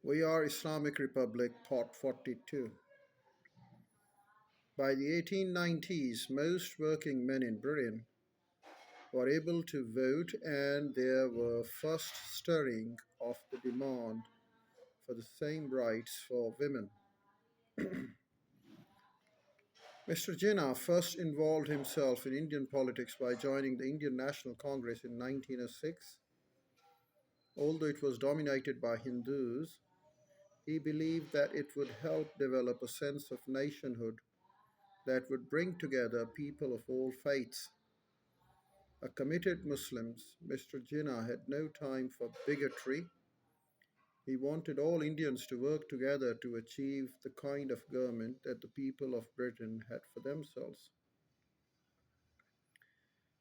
We Are Islamic Republic, Part 42. By the 1890s, most working men in Britain were able to vote, and there were first stirring of the demand for the same rights for women. Mr. Jinnah first involved himself in Indian politics by joining the Indian National Congress in 1906. Although it was dominated by Hindus, he believed that it would help develop a sense of nationhood that would bring together people of all faiths. A committed Muslim, Mr. Jinnah had no time for bigotry. He wanted all Indians to work together to achieve the kind of government that the people of Britain had for themselves.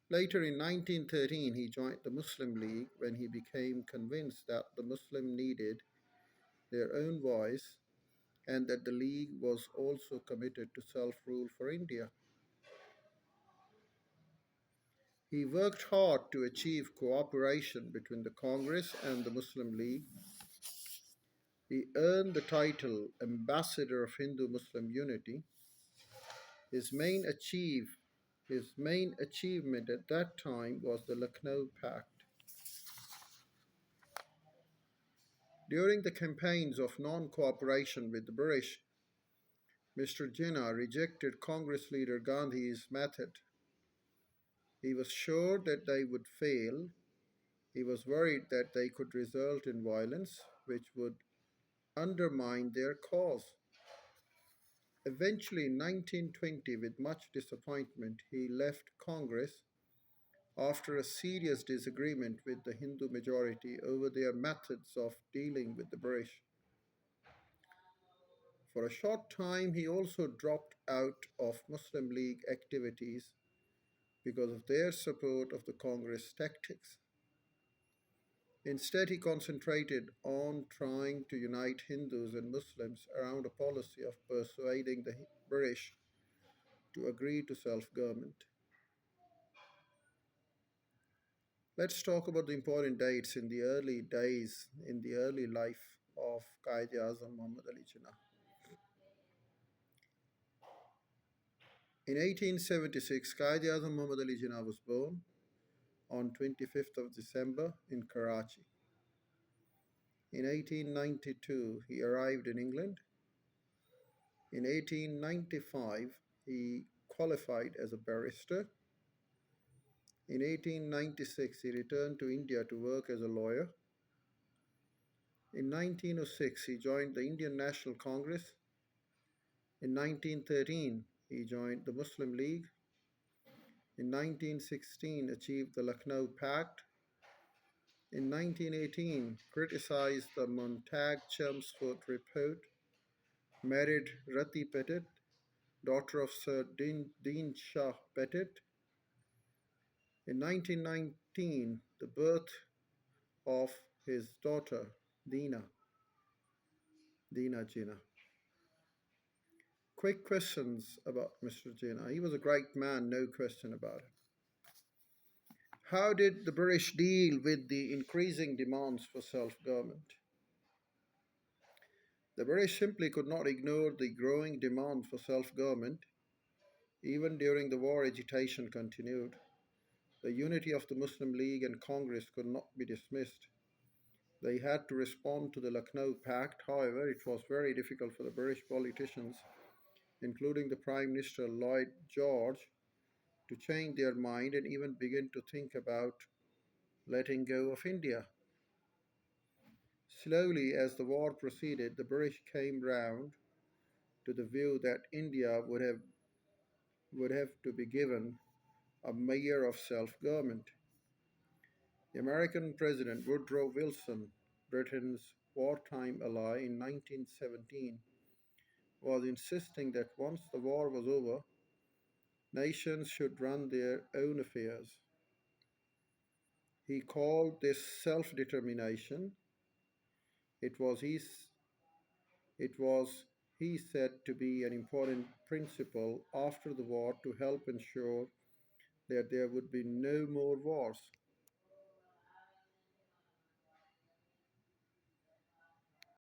Later in 1913, he joined the Muslim League when he became convinced that the Muslims needed their own voice and that the League was also committed to self rule for India. He worked hard to achieve cooperation between the Congress and the Muslim League. He earned the title Ambassador of Hindu-Muslim Unity. His main, achieve, his main achievement at that time was the Lucknow Pact. During the campaigns of non-cooperation with the British, Mr. Jinnah rejected Congress leader Gandhi's method. He was sure that they would fail. He was worried that they could result in violence, which would undermine their cause. Eventually, in 1920, with much disappointment, he left Congress after a serious disagreement with the Hindu majority over their methods of dealing with the British. For a short time, he also dropped out of Muslim League activities because of their support of the Congress tactics. Instead, he concentrated on trying to unite Hindus and Muslims around a policy of persuading the British to agree to self government. Let's talk about the important dates in the early days, in the early life of Quaid-e-Azam Muhammad Ali Jinnah. In 1876, Quaid-e-Azam Muhammad Ali Jinnah was born on 25th of December in Karachi. In 1892, he arrived in England. In 1895, he qualified as a barrister. In 1896, he returned to India to work as a lawyer. In 1906, he joined the Indian National Congress. In 1913, he joined the Muslim League. In 1916, achieved the Lucknow Pact. In 1918, criticized the Montague-Chelmsford Report, married Rati Pettit, daughter of Sir Dean Shah Pettit. In 1919, the birth of his daughter, Dina Jinnah. Quick questions about Mr. Jinnah. He was a great man, no question about it. How did the British deal with the increasing demands for self-government? The British simply could not ignore the growing demand for self-government. Even during the war, agitation continued. The unity of the Muslim League and Congress could not be dismissed. They had to respond to the Lucknow Pact. However, it was very difficult for the British politicians, including the Prime Minister Lloyd George, to change their mind and even begin to think about letting go of India. Slowly, as the war proceeded, the British came round to the view that India would have to be given a measure of self-government. The American President Woodrow Wilson, Britain's wartime ally in 1917, was insisting that once the war was over, nations should run their own affairs. He called this self-determination. It was it was he said to be an important principle after the war to help ensure that there would be no more wars.